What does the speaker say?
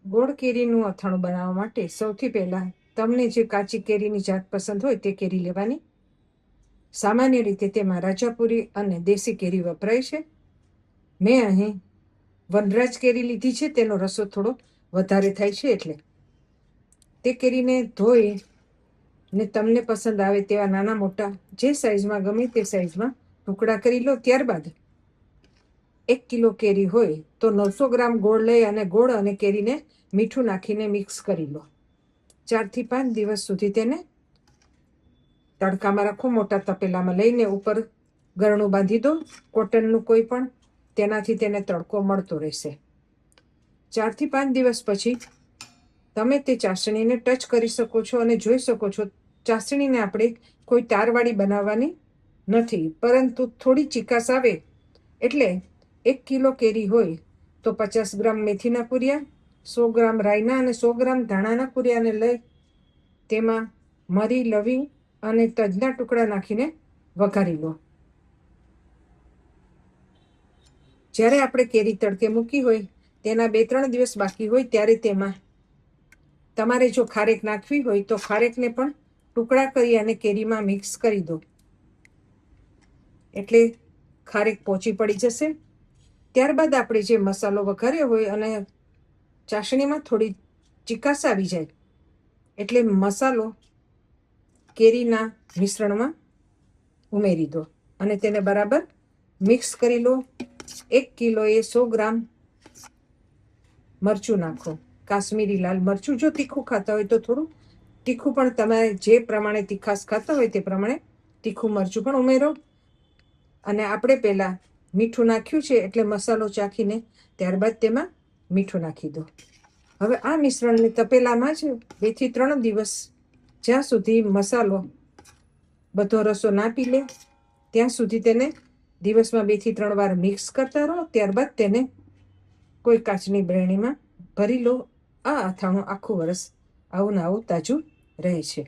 ગોળ કેરીનું અથાણું બનાવવા માટે સૌથી પહેલાં તમને જે કાચી કેરીની જાત પસંદ હોય તે કેરી લેવાની. સામાન્ય રીતે તેમાં રાજાપુરી અને દેશી કેરી વપરાય છે. મેં અહીં વનરાજ કેરી લીધી છે, તેનો રસો થોડો વધારે થાય છે, એટલે તે કેરીને ધોઈ ને તમને પસંદ આવે તેવા નાના મોટા જે સાઈઝમાં ગમે તે સાઈઝમાં ટુકડા કરી લો. ત્યારબાદ 1 કિલો કેરી હોય તો 900 ગ્રામ ગોળ લઈ અને ગોળ અને કેરીને મીઠું નાખીને મિક્સ કરી લો. 4 થી 5 દિવસ સુધી તેને તડકામાં રાખો. મોટા તપેલામાં લઈને ઉપર ગરણું બાંધી દો, કોટનનું કોઈ પણ, તેનાથી તેને તડકો મળતો રહેશે. 4 થી 5 દિવસ પછી તમે તે ચાસણીને ટચ કરી શકો છો અને જોઈ શકો છો. ચાસણીને આપણે કોઈ તારવાળી બનાવવાની નથી, પરંતુ થોડી ચીકાશ આવે એટલે 1 કિલો કેરી હોય તો 50 ગ્રામ મેથીના કુરિયા, 100 ગ્રામ રાઈના અને 100 ગ્રામ ધાણાના કુરિયાને લઈ તેમાં મરી, લવિંગ અને તજના ટુકડા નાખીને વઘારી લો. જ્યારે આપણે કેરી તડકે મૂકી હોય તેના 2-3 દિવસ બાકી હોય ત્યારે તેમાં તમારે જો ખારેક નાખવી હોય તો ખારેકને પણ ટુકડા કરી અને કેરીમાં મિક્સ કરી દો, એટલે ખારેક પોચી પડી જશે. ત્યારબાદ આપણે જે મસાલો વઘાર્યો હોય અને ચાસણીમાં થોડી ચીકાશ આવી જાય એટલે મસાલો કેરીના મિશ્રણમાં ઉમેરી દો અને તેને બરાબર મિક્સ કરી લો. 1 કિલોએ 100 ગ્રામ મરચું નાખો, કાશ્મીરી લાલ મરચું. જો તીખું ખાતા હોય તો થોડું તીખું પણ, તમે જે પ્રમાણે તીખાશ ખાતા હોય તે પ્રમાણે તીખું મરચું પણ ઉમેરો. અને આપણે પહેલાં મીઠું નાખ્યું છે એટલે મસાલો ચાખીને ત્યારબાદ તેમાં મીઠું નાખી દો. હવે આ મિશ્રણને તપેલામાં જ 2 થી 3 દિવસ, જ્યાં સુધી મસાલો બધો રસો ના પી લે ત્યાં સુધી તેને દિવસમાં 2 થી 3 વાર મિક્સ કરતા રહો. ત્યારબાદ તેને કોઈ કાચની બરણીમાં ભરી લો. આ અથાણું આખું વરસ આવું ને આવું તાજું રહે છે.